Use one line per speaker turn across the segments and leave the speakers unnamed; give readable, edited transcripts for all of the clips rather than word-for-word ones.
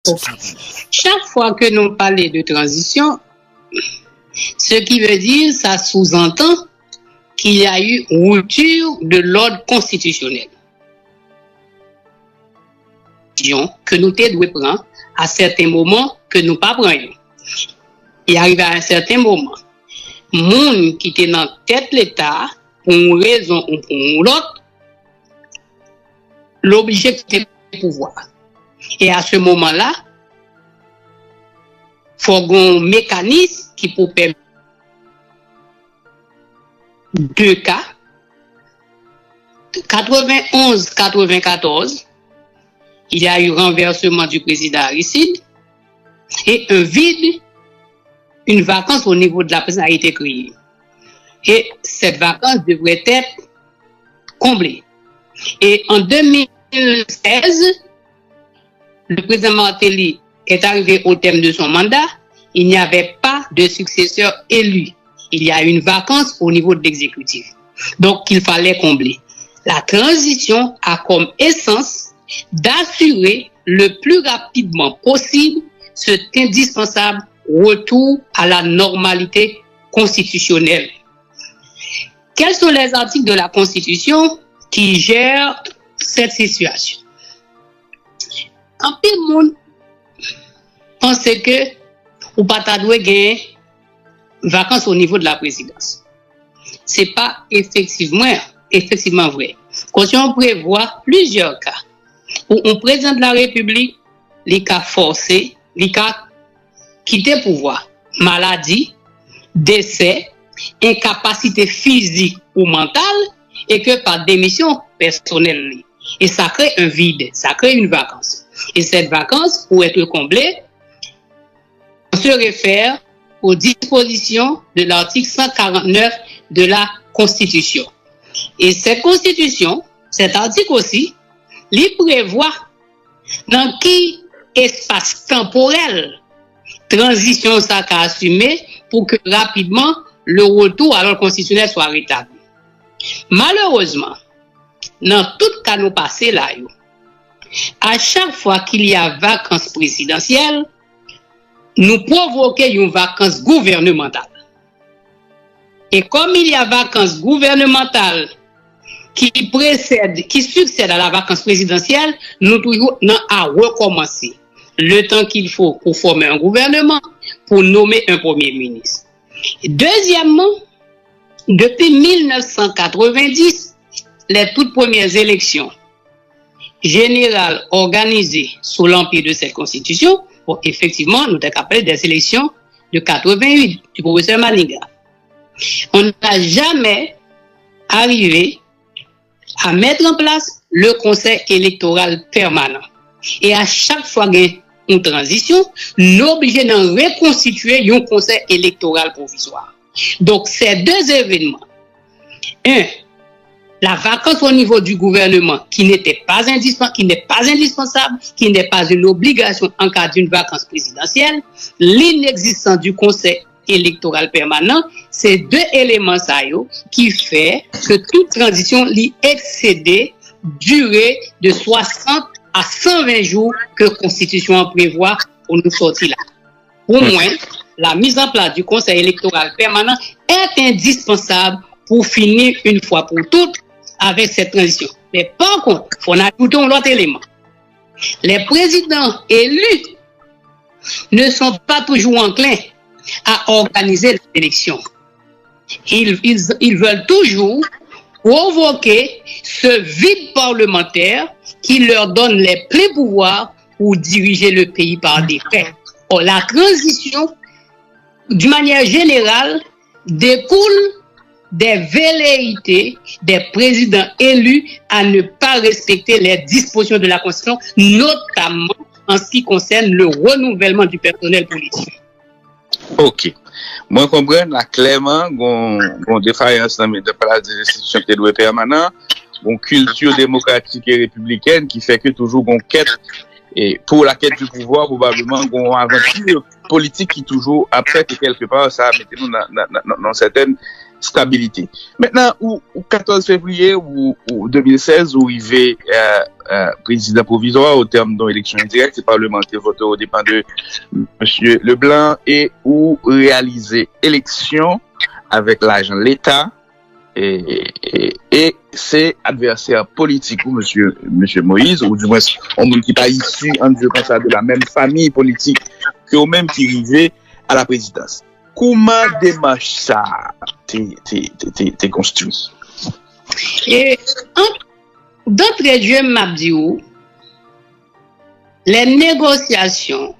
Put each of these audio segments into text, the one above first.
Chaque fois que nous parlons de transition, ce qui veut dire, ça sous-entend qu'il y a eu rupture de l'ordre constitutionnel. Que nous devons prendre à certains moments que nous ne pas prendre. Il arrive à un certain moment, monde qui était dans tête de l'État, pour une raison ou pour une autre, l'obligé de pouvoir. Et à ce moment-là, il faut un mécanisme qui peut permettre deux cas, 91-94, il y a eu renversement du président Aristide et un vide, une vacance au niveau de la présidence a été créée. Et cette vacance devrait être comblée. Et en 2016, le président Martelly est arrivé au terme de son mandat, il n'y avait pas de successeur élu. Il y a une vacance au niveau de l'exécutif. Donc, il fallait combler. La transition a comme essence d'assurer le plus rapidement possible cet indispensable retour à la normalité constitutionnelle. Quels sont les articles de la Constitution qui gèrent cette situation? En peu de monde pense que ou pas gagner vacances au niveau de la présidence. C'est pas effectivement vrai. Quand on prévoit plusieurs cas où un président de la République, les cas forcés, les cas quitter le pouvoir, maladie, décès, incapacité physique ou mentale, et que par démission personnelle. Et ça crée un vide, ça crée une vacance. Et cette vacance, pour être comblée, on se réfère aux dispositions de l'article 149 de la Constitution. Et cette Constitution, cet article aussi, il prévoit dans quel espace temporel transition ça a assumé pour que rapidement le retour à l'ordre constitutionnel soit rétabli. Malheureusement, dans tout cas nous passé là, à chaque fois qu'il y a vacances présidentielles, nous provoquons une vacance gouvernementale. Et comme il y a vacances gouvernementales qui succèdent à la vacance présidentielle, nous toujours à recommencer le temps qu'il faut pour former un gouvernement, pour nommer un premier ministre. Deuxièmement, depuis 1990, les toutes premières élections générales organisées sous l'empire de cette constitution, effectivement, nous avons appelé des élections de 88 du professeur Maninga. On n'a jamais arrivé à mettre en place le conseil électoral permanent. Et à chaque fois qu'il y a une transition, nous sommes obligés de reconstituer un conseil électoral provisoire. Donc, ces deux événements, un, la vacance au niveau du gouvernement qui n'est pas indispensable, qui n'est pas une obligation en cas d'une vacance présidentielle, l'inexistence du conseil électoral permanent, c'est deux éléments qui fait que toute transition l'y excédé durée de 60 à 120 jours que la Constitution prévoit pour nous sortir là. Au moins, la mise en place du conseil électoral permanent est indispensable pour finir une fois pour toutes avec cette transition. Mais par contre, il faut ajouter un autre élément. Les présidents élus ne sont pas toujours enclins à organiser les élections. Ils veulent toujours provoquer ce vide parlementaire qui leur donne les pleins pouvoirs pour diriger le pays par décret. Or, la transition, d'une manière générale, découle des velléités des présidents élus à ne pas respecter les dispositions de la Constitution, notamment en ce qui concerne le renouvellement du personnel politique.
Ok. Moi, je comprends clairement qu'on défaillance dans la place des institutions qui doivent être permanentes, une culture démocratique et républicaine qui fait que toujours on quête, et pour la quête du pouvoir, probablement qu'on aventure politique qui toujours après que quelque part ça mettez-nous dans certaines stabilité. Maintenant, au 14 février ou 2016, où il est président provisoire au terme d'une élection indirecte, les parlementaires votent au dépend de M. Leblanc et où réaliser élection avec l'argent de l'État et ses adversaires politiques ou monsieur Moïse, ou du moins, on ne dit pas issu, en Dieu comme ça, de la même famille politique que eux-mêmes qui arrivaient à la présidence. Comment démarche ça t'es construit?
Et d'entrée de jeu, m'a dit, les négociations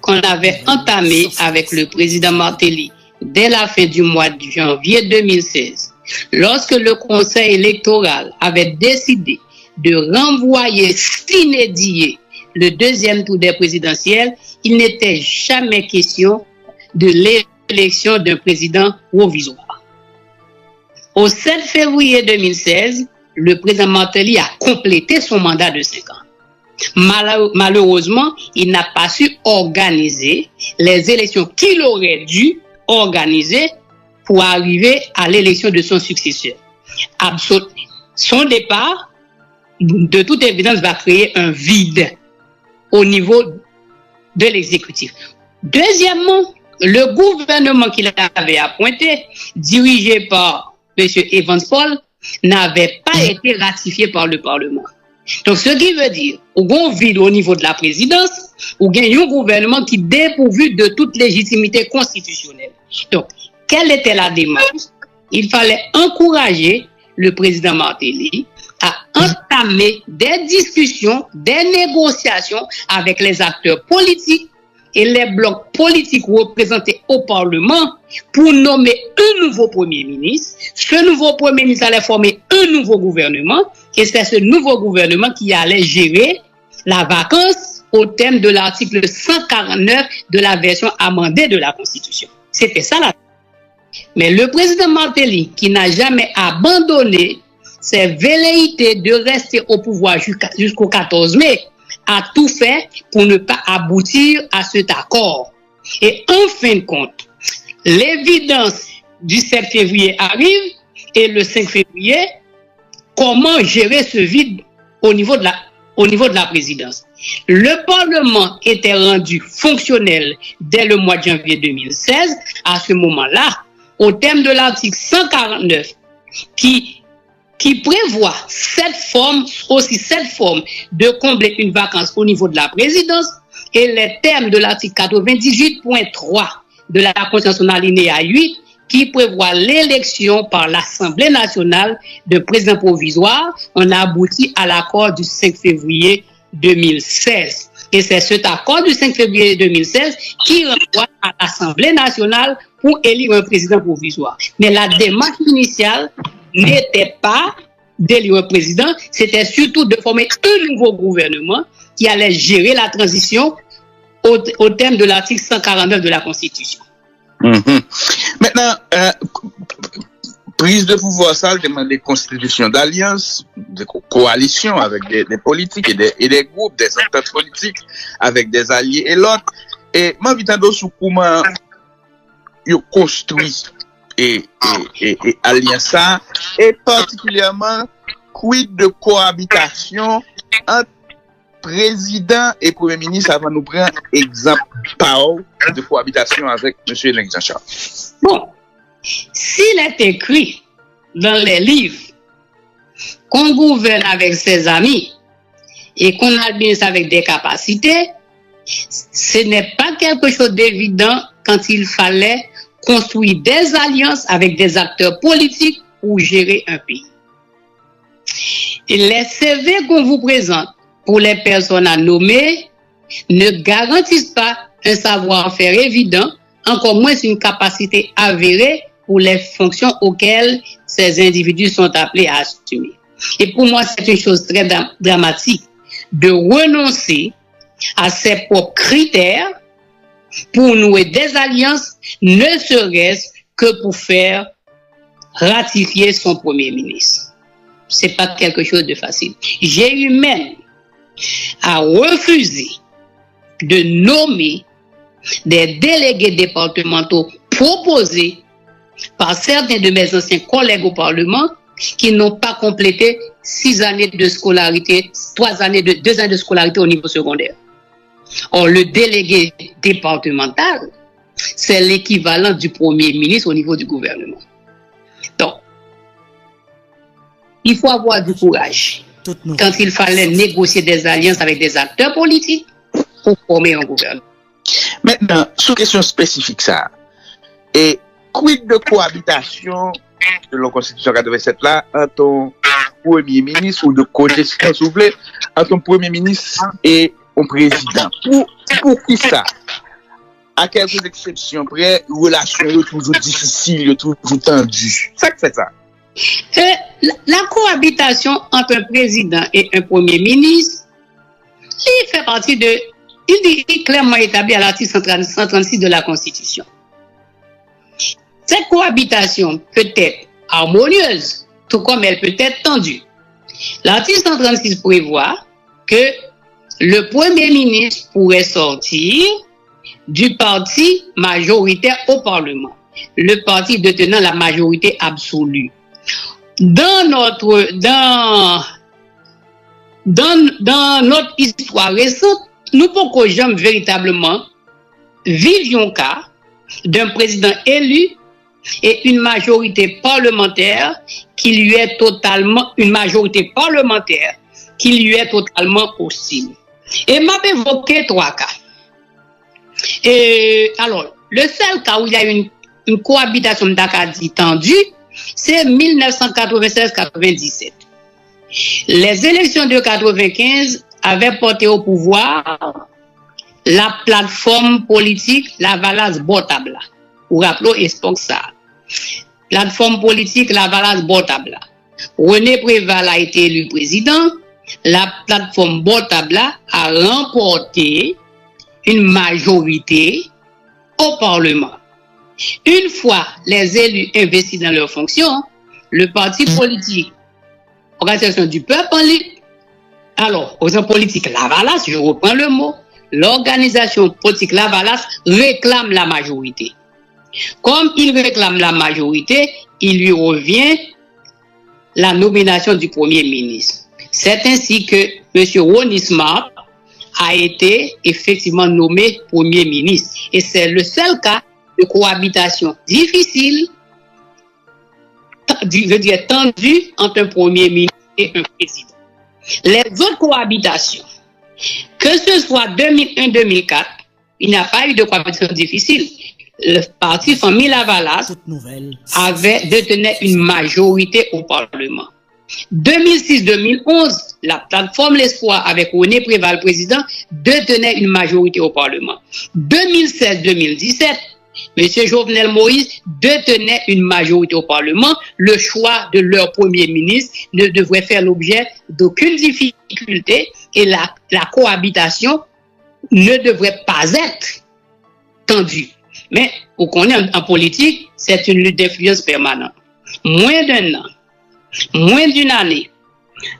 qu'on avait entamées avec le président Martelly dès la fin du mois de janvier 2016, lorsque le Conseil électoral avait décidé de renvoyer sine die le deuxième tour des présidentielles, il n'était jamais question de l'élection d'un président provisoire. Au 7 février 2016, le président Martelly a complété son mandat de 5 ans. Malheureusement, il n'a pas su organiser les élections qu'il aurait dû organiser pour arriver à l'élection de son successeur. Son départ, de toute évidence, va créer un vide au niveau de l'exécutif. Deuxièmement, le gouvernement qu'il avait appointé, dirigé par M. Evans Paul, n'avait pas été ratifié par le Parlement. Donc, ce qui veut dire, au grand vide au niveau de la présidence, ou gagne un gouvernement qui est dépourvu de toute légitimité constitutionnelle. Donc, quelle était la démarche? Il fallait encourager le président Martelly à entamer des discussions, des négociations avec les acteurs politiques et les blocs politiques représentés au Parlement pour nommer un nouveau Premier ministre. Ce nouveau Premier ministre allait former un nouveau gouvernement et c'est ce nouveau gouvernement qui allait gérer la vacance au terme de l'article 149 de la version amendée de la Constitution. C'était ça la. Mais le président Martelly, qui n'a jamais abandonné ses velléités de rester au pouvoir jusqu'au 14 mai, a tout fait pour ne pas aboutir à cet accord. Et en fin de compte, l'évidence du 7 février arrive et le 5 février, comment gérer ce vide au niveau de la présidence? Le Parlement était rendu fonctionnel dès le mois de janvier 2016. À ce moment-là, au terme de l'article 149, qui prévoit cette forme de combler une vacance au niveau de la présidence, et les termes de l'article 98.3 de la Constitution alinéa 8, qui prévoit l'élection par l'Assemblée nationale de président provisoire, on a abouti à l'accord du 5 février 2016. Et c'est cet accord du 5 février 2016 qui renvoie à l'Assemblée nationale pour élire un président provisoire. Mais la démarche initiale n'était pas d'élire un président, c'était surtout de former un nouveau gouvernement qui allait gérer la transition au terme de l'article 149 de la Constitution.
Maintenant, prise de pouvoir, ça demande des constitutions d'alliance, de coalition avec des politiques et des groupes, des acteurs politiques avec des alliés et l'autre. Et moi, je sur comment ils construisent et alliance ça, et particulièrement quid de cohabitation entre président et premier ministre avant nous prendre exemple de cohabitation avec M. Jean-Charles.
Bon, s'il est écrit dans les livres qu'on gouverne avec ses amis et qu'on administre avec des capacités, ce n'est pas quelque chose d'évident quand il fallait construire des alliances avec des acteurs politiques pour gérer un pays. Et les CV qu'on vous présente pour les personnes à nommer ne garantissent pas un savoir-faire évident, encore moins une capacité avérée pour les fonctions auxquelles ces individus sont appelés à assumer. Et pour moi, c'est une chose très dramatique de renoncer à ses propres critères pour nouer des alliances, ne serait-ce que pour faire ratifier son premier ministre. C'est pas quelque chose de facile. J'ai eu même à refuser de nommer des délégués départementaux proposés par certains de mes anciens collègues au Parlement qui n'ont pas complété 6 années de scolarité, 2 années de scolarité au niveau secondaire. Or, le délégué départemental, c'est l'équivalent du Premier ministre au niveau du gouvernement. Donc, il faut avoir du courage quand il fallait négocier des alliances avec des acteurs politiques pour former un gouvernement.
Maintenant, sous question spécifique ça, et quid de cohabitation de la Constitution 87 là, entre ton Premier ministre ou de cogestion, s'il vous plaît, entre ton Premier ministre et ton président. Pour qui ça? À quelques exceptions près, relations sont toujours difficiles, toujours tendues. Ça que fait ça.
La cohabitation entre un président et un premier ministre, il fait partie de, il est clairement établi à l'article 136 de la Constitution. Cette cohabitation peut être harmonieuse, tout comme elle peut être tendue. L'article 136 prévoit que le Premier ministre pourrait sortir du parti majoritaire au Parlement, le parti détenant la majorité absolue. Dans notre histoire récente, nous pouvons jamais véritablement vivions cas d'un président élu et une majorité parlementaire qui lui est totalement hostile. Et m'a évoqué 3 cas. Et alors, le seul cas où il y a une cohabitation d'Acadie tendue, c'est 1996-97. Les élections de 95 avaient porté au pouvoir la plateforme politique La Valace Botabla. Pour rappeler ça. Plateforme politique La Valace Botabla. René Préval a été élu président. La plateforme Botabla a remporté une majorité au Parlement. Une fois les élus investis dans leurs fonctions, le parti politique, organisation du peuple en ligne, alors, organisation politique La Valace, je reprends le mot, l'organisation politique La Valace réclame la majorité. Comme il réclame la majorité, il lui revient la nomination du Premier ministre. C'est ainsi que M. Ronnie Smart a été effectivement nommé Premier ministre. Et c'est le seul cas de cohabitation difficile, je veux dire tendue, entre un Premier ministre et un président. Les autres cohabitations, que ce soit 2001-2004, il n'y a pas eu de cohabitation difficile. Le parti Famille La Valace détenait une majorité au Parlement. 2006-2011, la plateforme L'Espoir avec René Préval président détenait une majorité au Parlement. 2016-2017, M. Jovenel Moïse détenait une majorité au Parlement. Le choix de leur Premier ministre ne devrait faire l'objet d'aucune difficulté et la cohabitation ne devrait pas être tendue. Mais, vous connaissez en politique, c'est une lutte d'influence permanente. Moins d'1 an, moins d'une année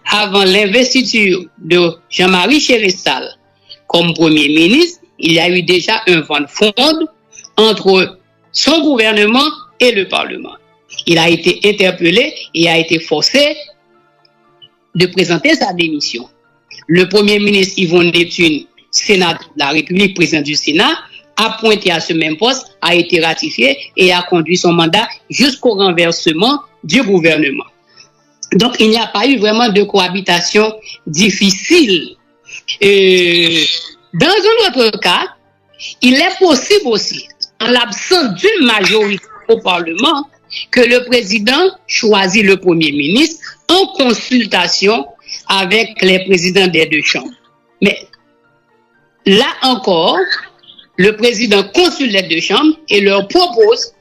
avant l'investiture de Jean-Marie Chéristal comme Premier ministre, il y a eu déjà un vent de fronde entre son gouvernement et le Parlement. Il a été interpellé et a été forcé de présenter sa démission. Le Premier ministre Yvonne Neptune, sénateur de la République, président du Sénat, appointé à ce même poste, a été ratifié et a conduit son mandat jusqu'au renversement du gouvernement. Donc, il n'y a pas eu vraiment de cohabitation difficile. Dans un autre cas, il est possible aussi, en l'absence d'une majorité au Parlement, que le président choisit le Premier ministre en consultation avec les présidents des 2 chambres. Mais là encore, le président consulte les 2 chambres et leur propose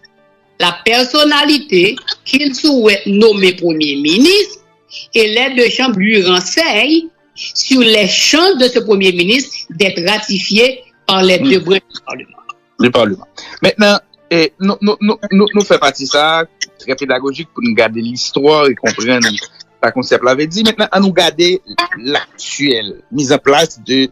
la personnalité qu'il souhaite nommer Premier ministre et les 2 chambres lui renseignent sur les chances de ce Premier ministre d'être ratifié par les 2 branches du Parlement.
Le Parlement. Maintenant, nous faisons partie de ça, très pédagogique pour nous garder l'histoire et comprendre ce concept l'avait dit. Maintenant, à nous garder l'actuelle mise en place de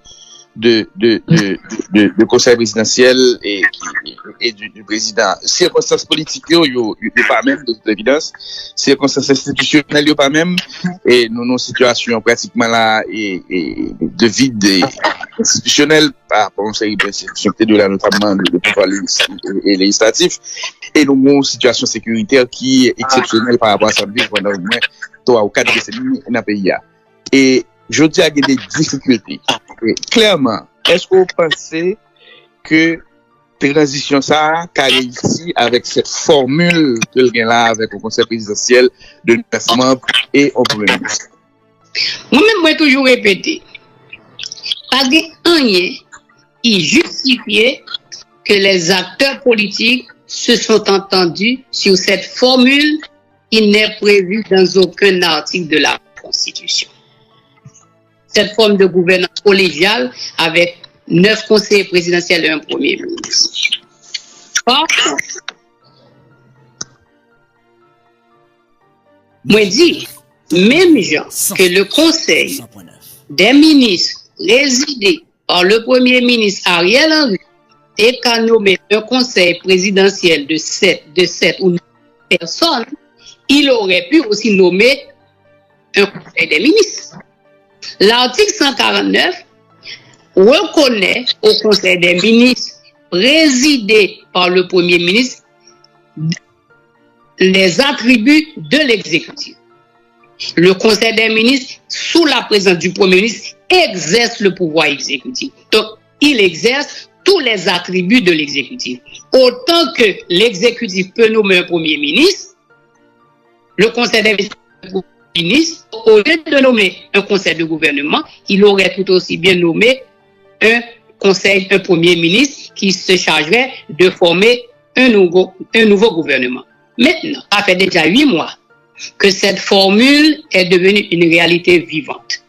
de conseil présidentiel et du président. Circonstances politiques, yo pas même, de toute évidence. Circonstances institutionnelles, yo pas même. Et nous, nos situations pratiquement là, et de vide institutionnel par rapport à une série d'institutions, notamment le pouvoir et législatif. Et nous avons une situation sécuritaire qui est exceptionnelle par rapport à ça, pendant au moins 3 ou 4 décennies dans le pays. Et je dis qu'il y a des difficultés. Et clairement, est-ce que vous pensez que transition ça a réussi avec cette formule que le gain là avec le conseil présidentiel de 9 membres et au premier ministre?
Moi-même, moi toujours répété, pas de rien qui justifiait que les acteurs politiques se sont entendus sur cette formule qui n'est prévue dans aucun article de la Constitution. Cette forme de gouvernance collégiale avec 9 conseillers présidentiels et un premier ministre. Or, moi dis, même gens que le conseil des ministres résidé par le premier ministre Ariel Henry et qu'a nommé un conseil présidentiel de 7 ou 9 personnes, il aurait pu aussi nommer un conseil des ministres. L'article 149 reconnaît au conseil des ministres présidé par le premier ministre les attributs de l'exécutif. Le conseil des ministres, sous la présence du premier ministre, exerce le pouvoir exécutif. Donc, il exerce tous les attributs de l'exécutif. Autant que l'exécutif peut nommer un premier ministre, le conseil des ministres, au lieu de nommer un conseil de gouvernement, il aurait tout aussi bien nommé un premier ministre qui se chargerait de former un nouveau gouvernement. Maintenant, ça fait déjà 8 mois que cette formule est devenue une réalité vivante.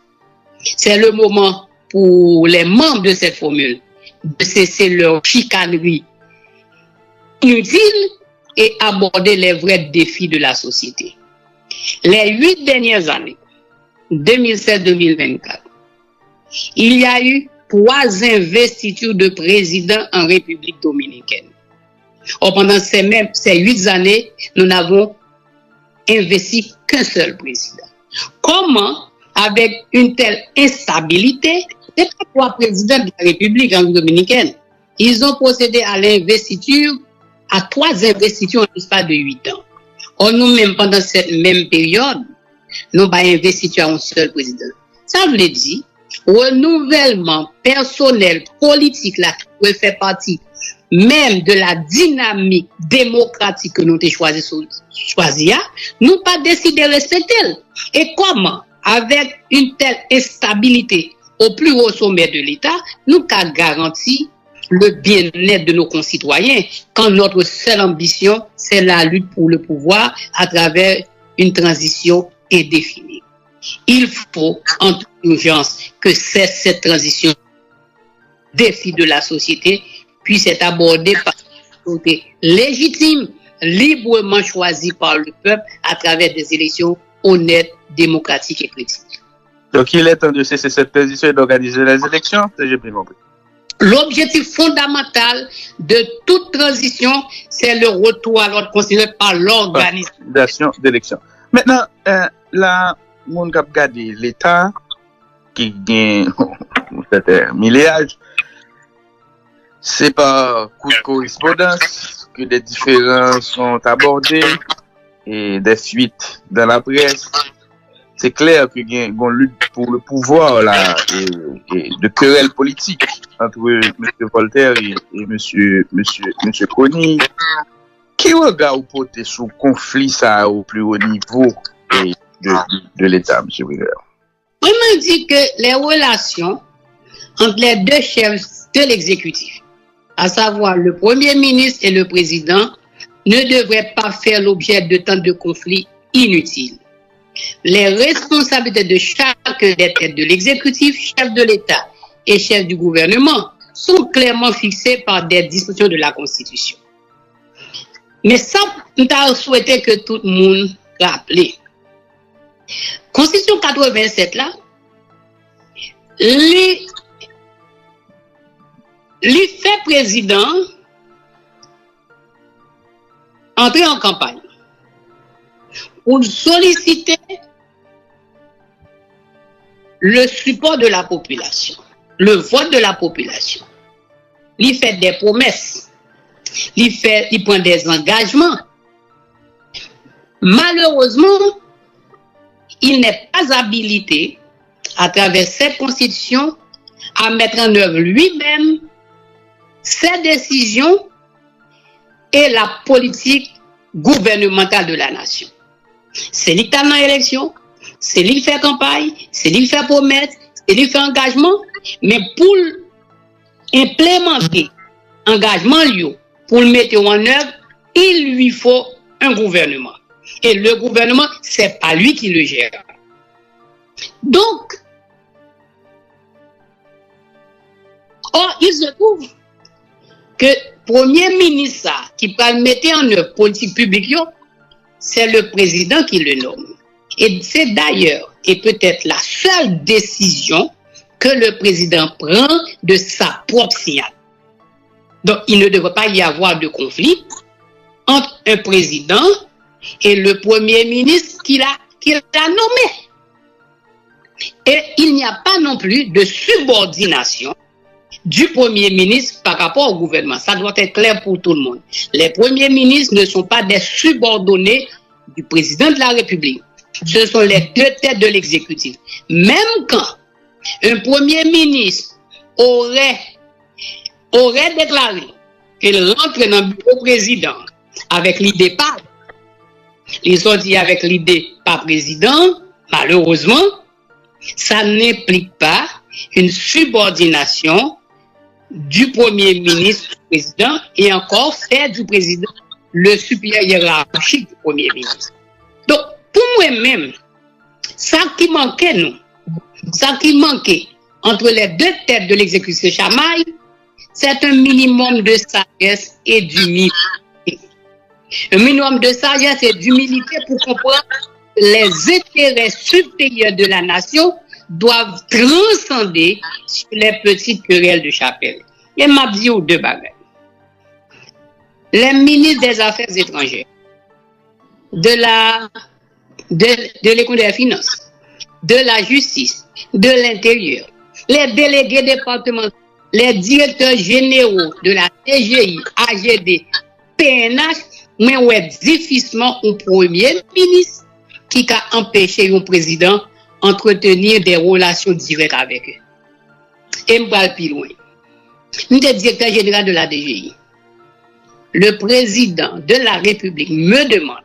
C'est le moment pour les membres de cette formule de cesser leur chicanerie inutile et aborder les vrais défis de la société. Les 8 dernières années, 2007-2024, il y a eu 3 investitures de président en République dominicaine. Or, pendant ces 8 années, nous n'avons investi qu'un seul président. Comment, avec une telle instabilité, les 3 présidents de la République dominicaine, ils ont procédé à l'investiture, à 3 investitures en l'espace de 8 ans. Or, nous-mêmes, pendant cette même période, nous n'avons pas investi un seul président. Ça veut dire, renouvellement personnel, politique, là, qui fait partie même de la dynamique démocratique que nous avons choisi, nous pas décidé de respecter. Et comment, avec une telle instabilité au plus haut sommet de l'État, nous avons garanti le bien-être de nos concitoyens quand notre seule ambition, c'est la lutte pour le pouvoir à travers une transition indéfinie. Il faut en toute urgence que cette transition défi de la société puisse être abordée par une autorité légitime, librement choisie par le peuple à travers des élections honnêtes, démocratiques et critiques.
Donc il est temps de cesser cette transition et d'organiser les élections, j'ai bien compris.
L'objectif fondamental de toute transition, c'est le retour à l'ordre constitué par l'organisation
d'élections. Maintenant, là, on a regardé l'État qui gagne un milliage. C'est par coup de correspondance que des différences sont abordées et des fuites dans la presse. C'est clair qu'il y a une lutte pour le pouvoir là, et de querelles politiques entre M. Voltaire et M. Kony. Qui regarde ou porter sous conflit ça au plus haut niveau de l'État, M. Willer?
On me dit que les relations entre les 2 chefs de l'exécutif, à savoir le Premier ministre et le Président, ne devraient pas faire l'objet de tant de conflits inutiles. Les responsabilités de chacun des têtes de l'exécutif, chef de l'État et chef du gouvernement, sont clairement fixées par des dispositions de la Constitution. Mais ça, nous avons souhaité que tout le monde rappelle. Constitution 87 là, les lui fait président entrer en campagne pour solliciter le support de la population, le vote de la population. Il fait des promesses, il prend des engagements. Malheureusement, il n'est pas habilité, à travers cette constitution, à mettre en œuvre lui-même ses décisions et la politique gouvernementale de la nation. C'est lui qui a dans l'élection, c'est lui qui fait campagne, c'est lui qui fait promesse, c'est lui qui fait engagement, mais pour implémenter engagement lui, pour le mettre en œuvre, il lui faut un gouvernement. Et le gouvernement, c'est pas lui qui le gère. Donc, or, il se trouve que premier ministre qui peut mettre en œuvre politique publique, c'est le président qui le nomme. Et c'est d'ailleurs, et peut-être la seule décision que le président prend de sa propre signature. Donc, il ne devrait pas y avoir de conflit entre un président et le premier ministre qu'il a nommé. Et il n'y a pas non plus de subordination du premier ministre par rapport au gouvernement. Ça doit être clair pour tout le monde. Les premiers ministres ne sont pas des subordonnés du président de la République. Ce sont les deux têtes de l'exécutif. Même quand un premier ministre aurait déclaré qu'il rentre dans le bureau président avec l'idée pas, il sortit avec l'idée pas président, malheureusement, ça n'implique pas une subordination du premier ministre au président et encore faire du président le supérieur hiérarchique du premier ministre. Donc, pour moi-même, ça qui manquait entre les deux têtes de l'exécutif chamaille, c'est un minimum de sagesse et d'humilité. Un minimum de sagesse et d'humilité pour comprendre que les intérêts supérieurs de la nation doivent transcender sur les petites querelles de chapelle. Et m'a dit aux deux bagages. Les ministres des Affaires étrangères, de l'économie des finances, de la justice, de l'intérieur, les délégués départementaux, les directeurs généraux de la TGI, AGD, PNH, mais ouais, difficilement un premier ministre qui a empêché un président entretenir des relations directes avec eux. Et je vais plus loin. Le directeur général de la DGI, le président de la République me demande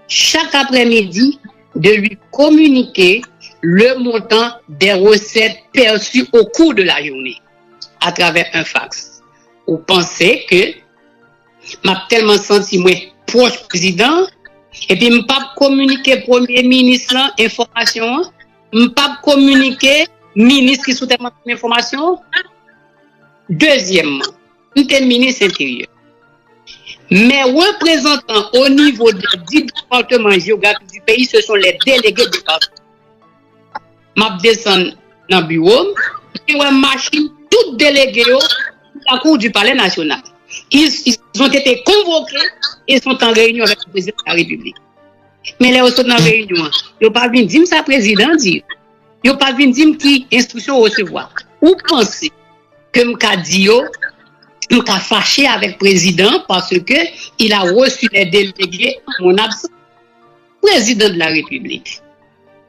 chaque après-midi de lui communiquer le montant des recettes perçues au cours de la journée à travers un fax. Vous pensez que m'a tellement senti moi proche président et puis m'a pas communiquer premier ministre l'information, m'a pas communiquer ministre qui sous tellement d'informations. Deuxièmement, le ministre intérieur. Mes représentants au niveau des 10 départements géographiques du pays, ce sont les délégués du parti. Je descends dans le bureau, et je machine tous délégués à la cour du Palais national. Ils ont été convoqués et sont en réunion avec le président de la République. Mais les autres sont en réunion. Ils n'ont pas vu dire ça, président dit. Ils n'ont pas vu dire qui instruction recevoir. Vous pensez que Mkadio nous a fâché avec le président parce que il a reçu les délégués en mon absence. Président de la République.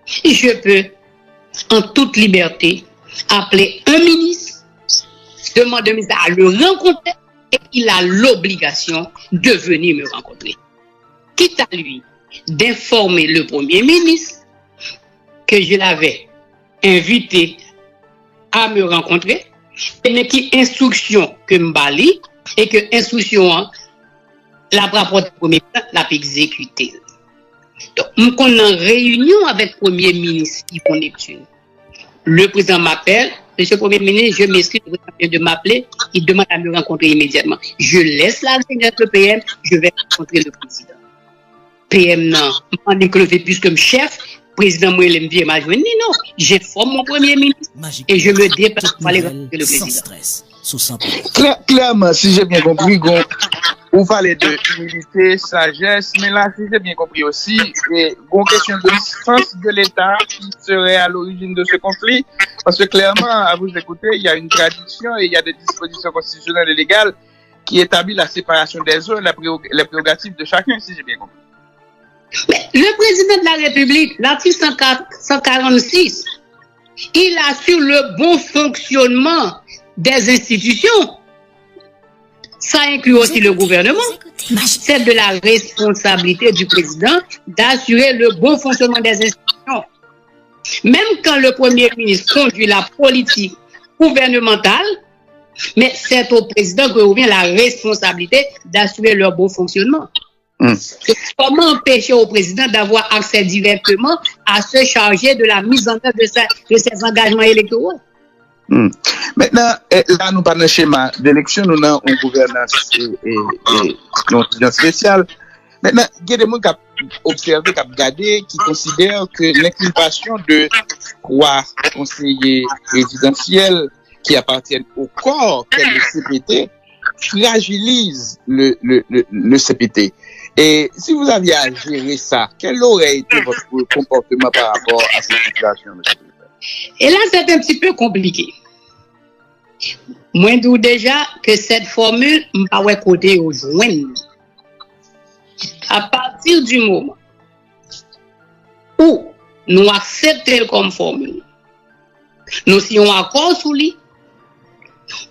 Je peux, en toute liberté, appeler un ministre, demander à le rencontrer et il a l'obligation de venir me rencontrer. Quitte à lui d'informer le Premier ministre que je l'avais invité à me rencontrer, mais qui instruction que m'bali et que instruction la rapporte premier la exécuter. Donc nous en réunion avec le Premier ministre qui font Neptune. Le président m'appelle, monsieur le Premier ministre, je m'excuse de m'appeler, il demande à me rencontrer immédiatement. Je laisse la réunion avec le PM, je vais rencontrer le président. PM non, m'en déclevé plus comme chef. Président Moïse me dit, non, j'informe mon Premier ministre et je me déplace pour aller rencontrer le président.
Clairement, si j'ai bien compris, on parlait de humilité, sagesse, mais là, si j'ai bien compris aussi, il y a une question de sens de l'État qui serait à l'origine de ce conflit, parce que clairement, à vous écouter, il y a une tradition et il y a des dispositions constitutionnelles et légales qui établissent la séparation des zones, les prérogatives de chacun, si j'ai bien compris.
Mais le président de la République, l'article 146, il assure le bon fonctionnement des institutions. Ça inclut aussi le gouvernement. C'est de la responsabilité du président d'assurer le bon fonctionnement des institutions. Même quand le Premier ministre conduit la politique gouvernementale, mais c'est au président que revient la responsabilité d'assurer leur bon fonctionnement. Comment empêcher au président d'avoir accès directement à se charger de la mise en œuvre de ses engagements électoraux?
Maintenant, là, nous parlons d'un schéma d'élection, nous avons une gouvernance et une spéciale. Maintenant, il y a des gens qui ont observé, qui ont regardé, qui considèrent que l'inculpation de 3 conseillers présidentiels qui appartiennent au corps qu'est le CPT fragilise le CPT. Et si vous aviez à gérer ça, quel aurait été votre comportement par rapport à cette situation, monsieur?
Et là, c'est un petit peu compliqué. Moi, je dis déjà que cette formule, je ne peux pas côté au joint. À partir du moment où nous acceptons comme formule, nous sommes accord sous lui,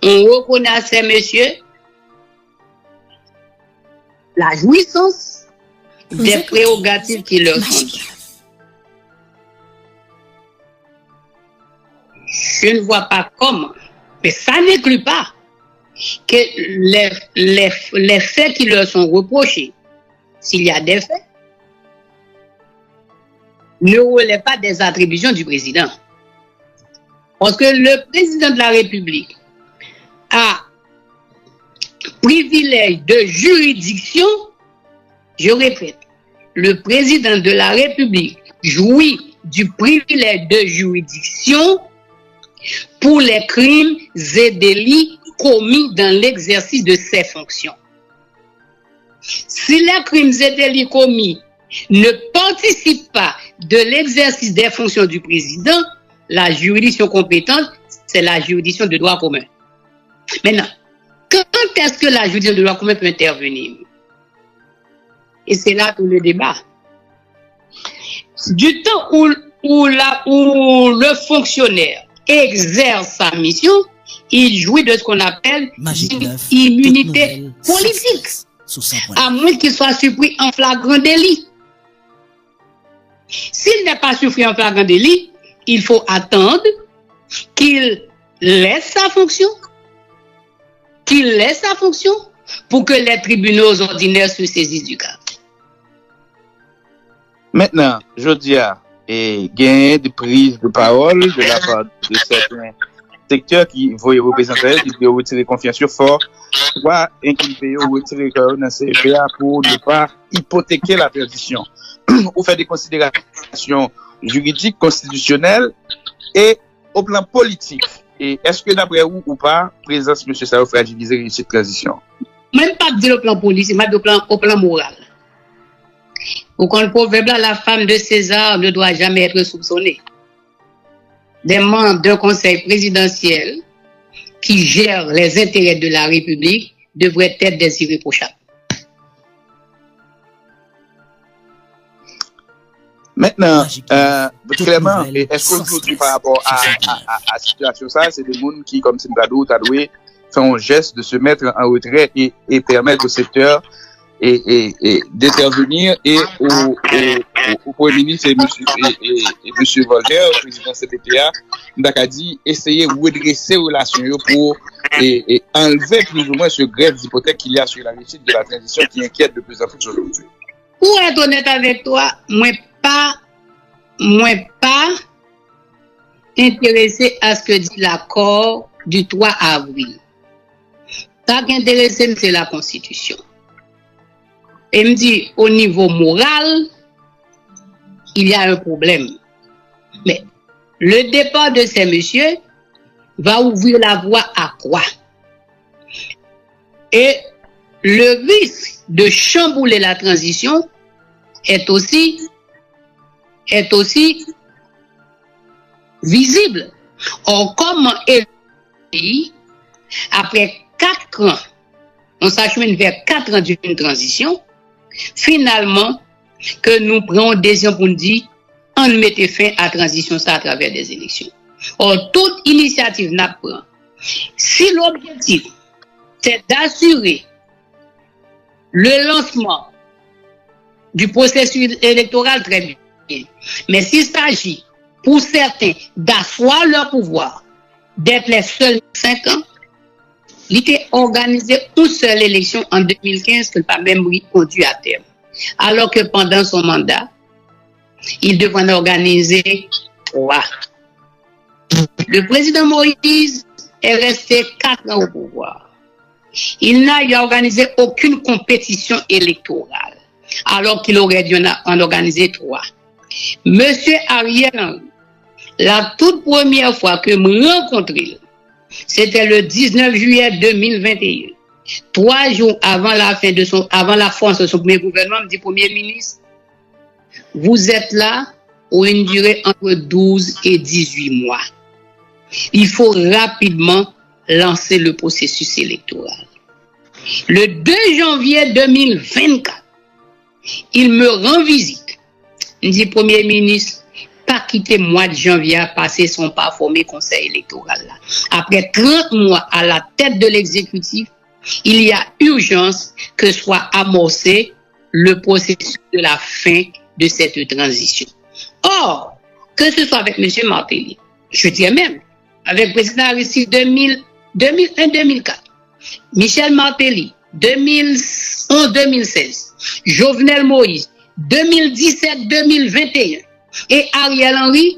on reconnaît à ces messieurs la jouissance des prérogatives qui leur sont. Je ne vois pas comment, mais ça n'inclut pas que les faits qui leur sont reprochés, s'il y a des faits, ne relèvent pas des attributions du président. Parce que le président de la République a privilège de juridiction, je répète, le président de la République jouit du privilège de juridiction pour les crimes et délits commis dans l'exercice de ses fonctions. Si les crimes et délits commis ne participent pas de l'exercice des fonctions du président, la juridiction compétente, c'est la juridiction de droit commun. Maintenant, quand est-ce que la juridiction de droit commun peut intervenir? Et c'est là tout le débat. Du temps où le fonctionnaire exerce sa mission, il jouit de ce qu'on appelle immunité politique, à moins qu'il soit surpris en flagrant délit. S'il n'est pas surpris en flagrant délit, il faut attendre qu'il laisse sa fonction, pour que les tribunaux ordinaires se saisissent du cas.
Maintenant, je dis et gagner des prises de parole de la part de certains secteurs qui vont représenter, qui vont retirer confiance sur fort, soit inculper ou retirer dans CPA pour ne pas hypothéquer la perdition. Ou faire des considérations juridiques, constitutionnelles et au plan politique. Et est-ce que d'après vous ou pas, présence M. Sao fragiliser cette transition?
Même pas dire au plan politique, mais au plan moral. Au compte proverbe là, la femme de César ne doit jamais être soupçonnée. Des membres d'un conseil présidentiel qui gèrent les intérêts de la République devraient être des irréprochables.
Maintenant, clairement, est-ce qu'aujourd'hui, par rapport à la situation, ça, c'est des gens qui, comme Simbadou, Tadoué, font un geste de se mettre en retrait et permettre au secteur et d'intervenir et au Premier ministre et M. Voltaire, président CPTA, Ndakadi, essayer de redresser les relations pour enlever plus ou moins ce grève d'hypothèque qu'il y a sur la réussite de la transition qui inquiète de plus en plus aujourd'hui.
Pour être honnête avec toi, moi pas intéressé à ce que dit l'accord du 3 avril. Ça qui intéresse, c'est la Constitution. Et me dit, au niveau moral, il y a un problème. Mais le départ de ces messieurs va ouvrir la voie à quoi? Et le risque de chambouler la transition est aussi visible. Or, comment est après 4 ans, on s'achemine vers 4 ans d'une transition, finalement, que nous prenons des décision pour nous dire, on mette fin à la transition ça à travers des élections. Or, toute initiative n'a pas. Si l'objectif, c'est d'assurer le lancement du processus électoral, très bien. Mais s'il s'agit, pour certains, d'asseoir leur pouvoir, d'être les seuls 5 ans, il était organisé une seule élection en 2015 que pas même conduit à terme. Alors que pendant son mandat, il devrait en organiser 3. Le président Moïse est resté 4 ans au pouvoir. Il n'a organisé aucune compétition électorale, alors qu'il aurait dû en organiser 3. Monsieur Ariel Henry, la toute première fois que me rencontré, c'était le 19 juillet 2021. 3 jours avant la fin de avant la force de son premier gouvernement, me dit Premier ministre, vous êtes là pour une durée entre 12 et 18 mois. Il faut rapidement lancer le processus électoral. Le 2 janvier 2024, il me rend visite. Il dit, Premier ministre, pas quitter le mois de janvier à passer son pas formé conseil électoral là. Après 30 mois à la tête de l'exécutif, il y a urgence que soit amorcé le processus de la fin de cette transition. Or, que ce soit avec M. Martelly, je dirais même, avec le président Aristide 2001-2004, Michel Martelly, 2011-2016, Jovenel Moïse, 2017-2021, et Ariel Henry,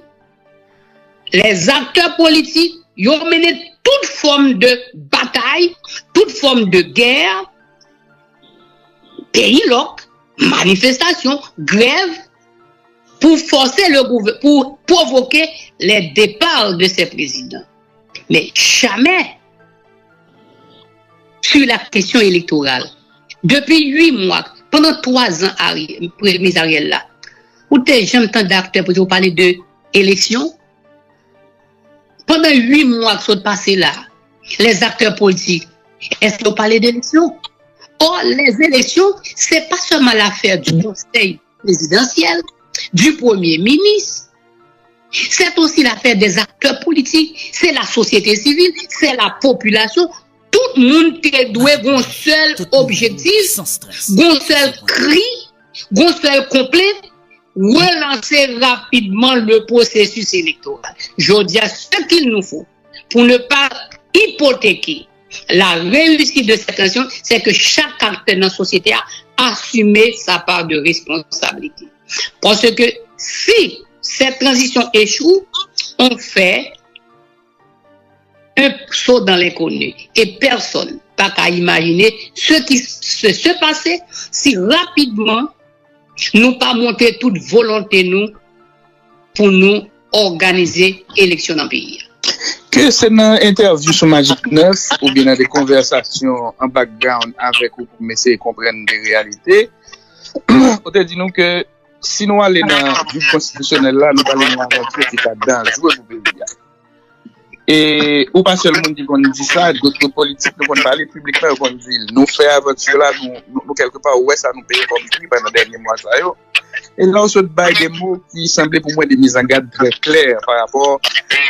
les acteurs politiques, ils ont mené toute forme de bataille, toute forme de guerre, pays loc, manifestation, grève, pour forcer le gouvernement, pour provoquer les départs de ces présidents. Mais jamais sur la question électorale. Depuis 8 mois, pendant 3 ans, Premier Ariel là, où t'es jamais tant d'acteurs pour parler de élections. Pendant 8 mois que sont passés là, les acteurs politiques, est-ce qu'ils ont parlé d'élections? Or, les élections, c'est pas seulement l'affaire du conseil présidentiel, du premier ministre, c'est aussi l'affaire des acteurs politiques, c'est la société civile, c'est la population. Tout le monde doit avoir un seul objectif, un seul cri, un seul complet, relancer rapidement le processus électoral. Je dis à ce qu'il nous faut pour ne pas hypothéquer la réussite de cette transition, c'est que chaque acteur dans la société a assumé sa part de responsabilité. Parce que si cette transition échoue, on fait un saut dans l'inconnu. Et personne n'a qu'à imaginer ce qui se passait si rapidement nous pas monter toute volonté nous pour nous organiser l'élection dans le pays.
Que c'est dans l'interview sur Magic 9 ou bien dans des conversations en background avec vous pour essayer de comprendre des réalités, on te dit nous que si nous allons dans le but constitutionnel là, nous allons nous aventurer qui est dangereux pour le pays. Et ou pas seulement qu'on dit ça, d'autres politiques nous vont parler publiquement qu'on dit nous faire aventure là, nous quelque part où ça nous paye comme prix pendant les derniers mois ça yo. Et là on se bat des mots qui semblaient pour moi des mises en garde très claires par rapport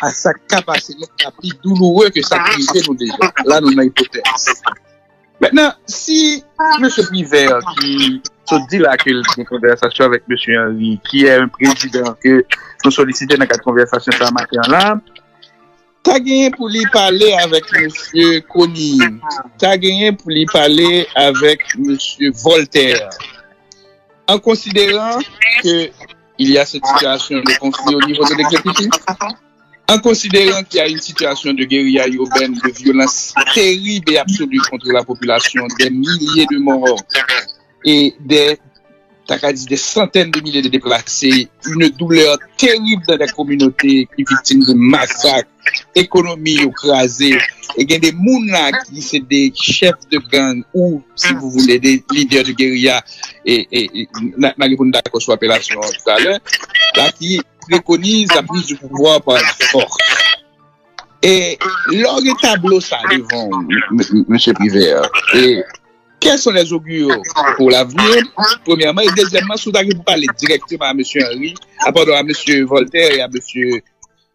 à sa capacité la plus douloureuse que ça privé nous déjà. Là nous avons une hypothèse. Maintenant, si M. Pivert qui se dit là qu'il y a une conversation avec M. Henry, qui est un président que nous sollicitons dans cette conversation ce matin là, t'as gagné pour lui parler avec M. Conny, t'as gagné pour lui parler avec M. Voltaire, en considérant qu'il y a cette situation de conflit au niveau de l'exécutif, en considérant qu'il y a une situation de guérilla urbaine, de violence terrible et absolue contre la population, des milliers de morts et des t'as dit des centaines de milliers de déplacés, une douleur terrible dans la communauté qui victime de massacres, économie écrasée, et il y a des gens là qui sont des chefs de gang ou, si vous voulez, des leaders de guérilla, et ma réponse d'accord sur l'appellation tout à l'heure, là qui préconisent la prise du pouvoir par la force. Et leur tableau ça devant M. Privert. Et quels sont les augures pour l'avenir, premièrement, et deuxièmement, si vous arrivez pour parler directement à M. Henry, pardon, à M. Voltaire et à M.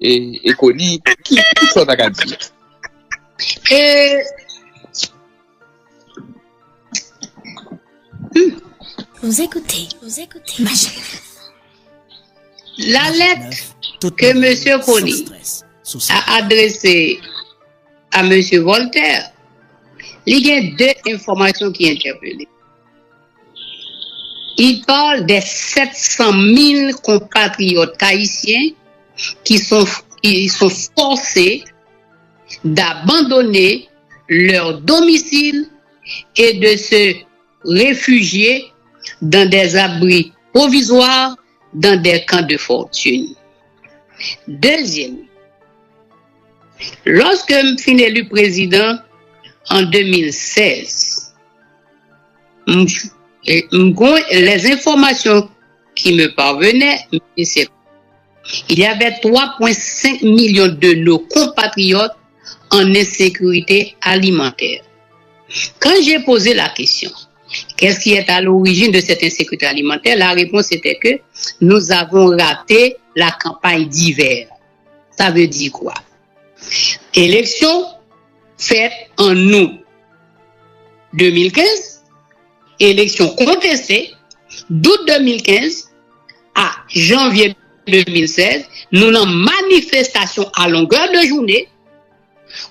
Ekoni, qui sont à dire?
Vous écoutez, ma chérie.
La lettre que M. Kony a adressée à M. Voltaire, il y a deux informations qui interpellent. Il parle des 700 000 compatriotes haïtiens qui sont forcés d'abandonner leur domicile et de se réfugier dans des abris provisoires, dans des camps de fortune. Deuxième, lorsque je suis élu président en 2016, les informations qui me parvenaient, il y avait 3,5 millions de nos compatriotes en insécurité alimentaire. Quand j'ai posé la question, qu'est-ce qui est à l'origine de cette insécurité alimentaire? La réponse était que nous avons raté la campagne d'hiver. Ça veut dire quoi? Élection faite en août 2015, élection contestée d'août 2015 à janvier 2016, nous avons manifestation à longueur de journée.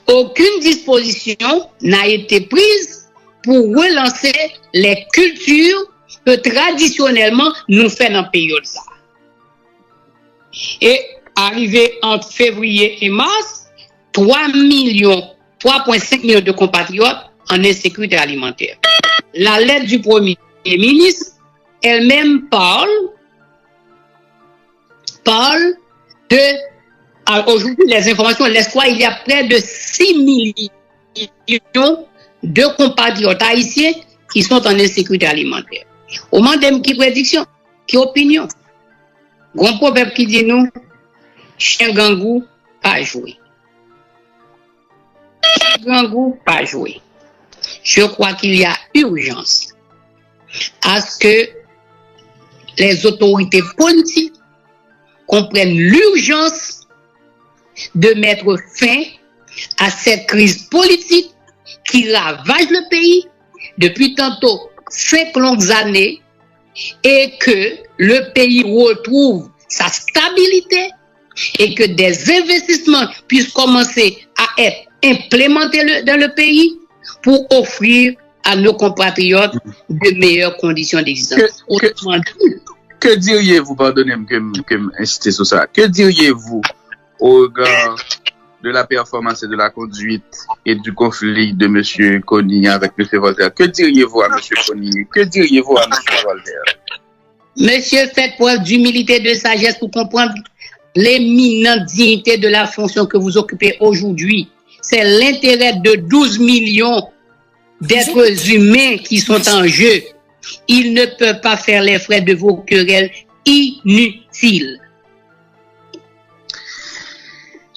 Aucune disposition n'a été prise pour relancer les cultures que traditionnellement nous faisons dans le pays. Et arrivé entre février et mars, 3,5 millions de compatriotes en insécurité alimentaire. La lettre du Premier ministre elle-même parle de, aujourd'hui les informations laissent quoi, il y a près de 6 millions de compatriotes haïtiens qui sont en insécurité alimentaire. Au moment de qui prédiction, qui opinion. Grand proverbe qui dit nous, chien gangou, pas jouer. Chien gangou, pas jouer. Je crois qu'il y a urgence à ce que les autorités politiques comprennent l'urgence de mettre fin à cette crise politique qui ravage le pays depuis tantôt 5 longues années et que le pays retrouve sa stabilité et que des investissements puissent commencer à être implémentés dans le pays pour offrir à nos compatriotes de meilleures conditions d'existence.
Que diriez-vous, pardonnez-moi que m'insister sur ça, que diriez-vous au regard de la performance et de la conduite et du conflit de M. Kony avec M. Voltaire? Que diriez-vous à M. Kony? Que diriez-vous à M. Voltaire?
Monsieur, faites preuve d'humilité, de sagesse pour comprendre l'éminente dignité de la fonction que vous occupez aujourd'hui. C'est l'intérêt de 12 millions d'êtres humains qui sont en jeu. Ils ne peuvent pas faire les frais de vos querelles inutiles.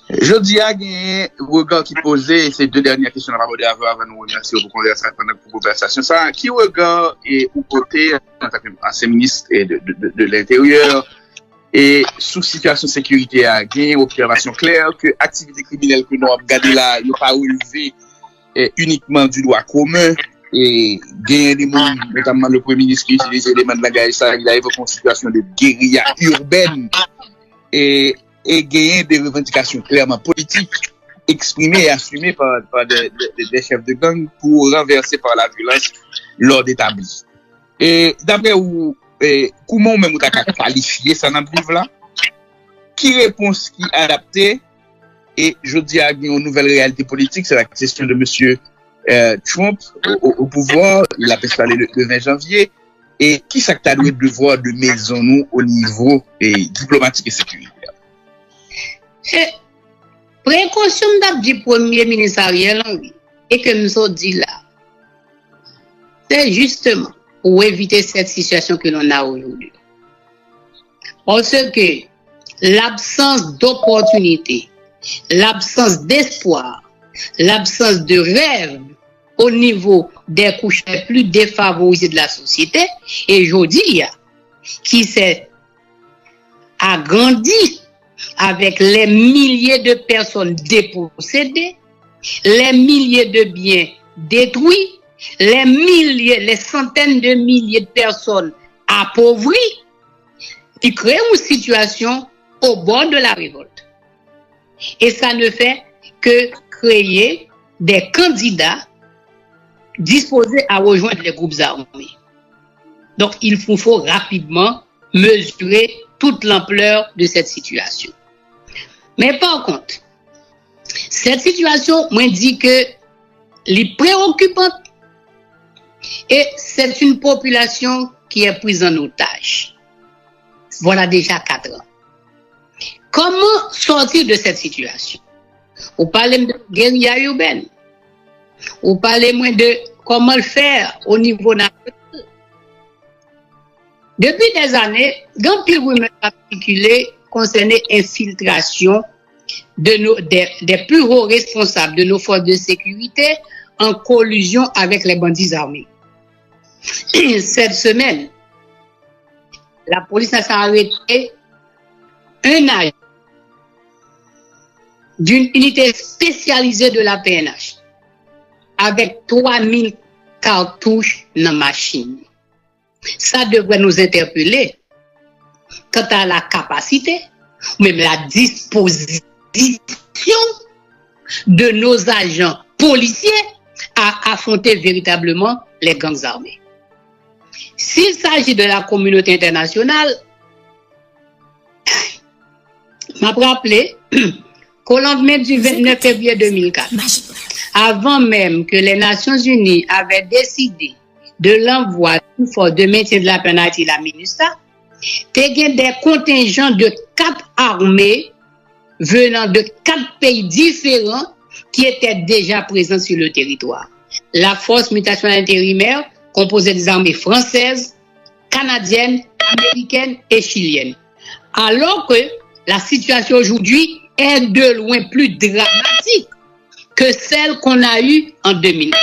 Je dis à un regard qui posait ces deux dernières questions avant de nous remercier pour conversation. Ça, qui regard et ou côté ancien ministre de l'Intérieur et sous situation de sécurité à gain, observation claire que activité criminelle que nous avons regardé là, il n'y a pas relevé uniquement du droit commun et gagner des mots, notamment le Premier ministre qui utilise les éléments de la guerre, il a évoqué une situation de guérilla urbaine et gagner des revendications clairement politiques exprimées et assumées par des chefs de gang pour renverser par la violence l'ordre établi. Et d'après vous, comment même vous avez qualifié ça dans le livre là? Qui réponse qui est adaptée? Et je dis à une nouvelle réalité politique, c'est la question de M. Trump au pouvoir. Il a installé le 20 janvier. et qui ça que le devoir de maison nous au niveau diplomatique et sécuritaire?
Précaution du premier ministre Ariel Henry et que nous avons dit là, c'est justement pour éviter cette situation que l'on a aujourd'hui. Parce que l'absence d'opportunité, l'absence d'espoir, l'absence de rêve au niveau des couches les plus défavorisées de la société, et aujourd'hui, qui s'est agrandi avec les milliers de personnes dépossédées, les milliers de biens détruits, les centaines de milliers de personnes appauvries, qui crée une situation au bord de la révolte. Et ça ne fait que créer des candidats disposés à rejoindre les groupes armés. Donc, il faut rapidement mesurer toute l'ampleur de cette situation. Mais par contre, cette situation, moi, dit que les préoccupante et c'est une population qui est prise en otage. Voilà déjà 4 ans. Comment sortir de cette situation? Vous parlez de guérilla urbaine. Vous parlez moins de comment le faire au niveau national. Depuis des années, grand pile rumeur articulé concernant l'infiltration des plus hauts responsables de nos forces de sécurité en collusion avec les bandits armés. Cette semaine, la police a arrêté un agent d'une unité spécialisée de la PNH avec 3000 cartouches dans la machine. Ça devrait nous interpeller quant à la capacité, même la disposition de nos agents policiers à affronter véritablement les gangs armés. S'il s'agit de la communauté internationale, m'a rappelé qu'au lendemain du 29 février 2004, avant même que les Nations Unies avaient décidé de l'envoi d'une force de maintien de la paix en Haïti, la MINUSTA, il y a des contingents de 4 armées venant de 4 pays différents qui étaient déjà présents sur le territoire. La force multinationale intérimaire composée des armées françaises, canadiennes, américaines et chiliennes. Alors que la situation aujourd'hui est de loin plus dramatique que celle qu'on a eue en 2000.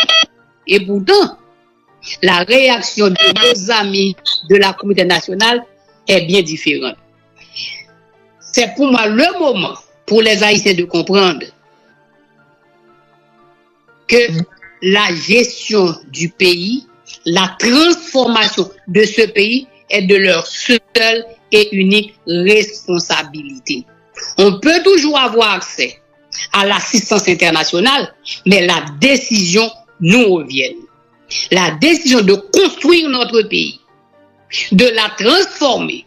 Et pourtant, la réaction de nos amis de la communauté nationale est bien différente. C'est pour moi le moment pour les Haïtiens de comprendre que la gestion du pays, la transformation de ce pays est de leur seule et unique responsabilité. On peut toujours avoir accès à l'assistance internationale, mais la décision nous revient. La décision de construire notre pays, de la transformer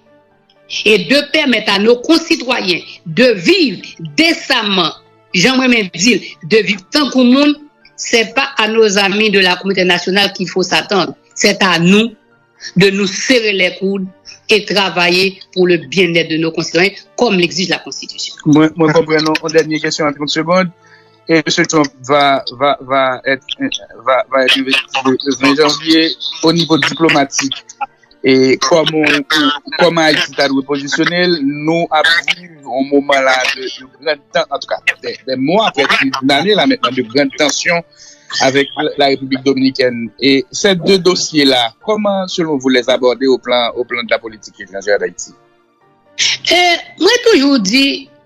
et de permettre à nos concitoyens de vivre décemment, j'aimerais même dire, de vivre tant qu'au monde, c'est pas à nos amis de la communauté nationale qu'il faut s'attendre. C'est à nous de nous serrer les coudes et travailler pour le bien-être de nos concitoyens, comme l'exige la Constitution.
Moi comprends. Une dernière question en 30 secondes. Et M. Trump va être investi le 20 janvier au niveau diplomatique. Et comment Haïti a repositionné, nous avons un moment là de grande tension, en tout cas des mois après une année là maintenant de grande tension avec la République dominicaine. Et ces 2 dossiers-là, comment selon vous les abordez au plan de la politique étrangère d'Haïti?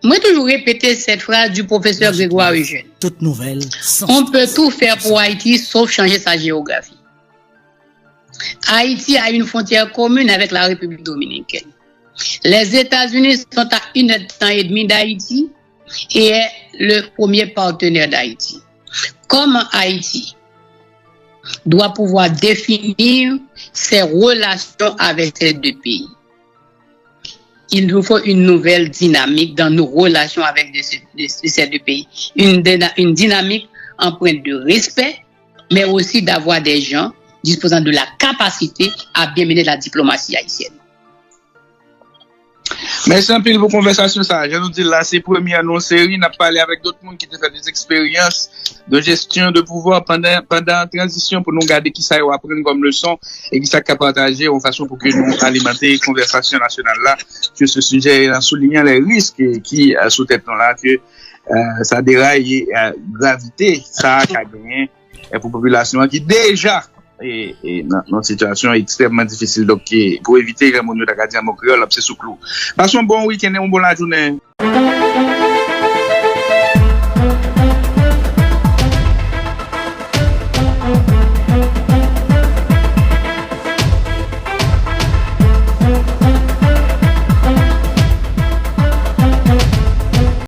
Moi toujours répéter cette phrase du professeur Grégoire Eugène.
Toute nouvelle.
On peut tout faire pour Haïti sauf changer sa géographie. Haïti a une frontière commune avec la République dominicaine. Les États-Unis sont à 1 temps et demi d'Haïti et est le premier partenaire d'Haïti. Comment Haïti doit pouvoir définir ses relations avec ces 2 pays? Il nous faut une nouvelle dynamique dans nos relations avec ces 2 pays. Une dynamique empreinte de respect, mais aussi d'avoir des gens disposant de la capacité à bien mener la diplomatie haïtienne.
Merci un peu pour conversation ça. Je nous dis là, c'est première non série, n'a parlé avec d'autres monde qui ont fait des expériences de gestion de pouvoir pendant la transition pour nous garder qui ça va apprendre comme leçon et qui ça partager en façon pour que nous alimenter la conversation nationale là sur ce sujet en soulignant les risques qui sous tête là que ça déraille gravité ça a gagné pour la population qui déjà et dans une situation extrêmement difficile donc pour éviter les monos de la créole c'est sous clou. Passons un bon week-end et une bonne journée.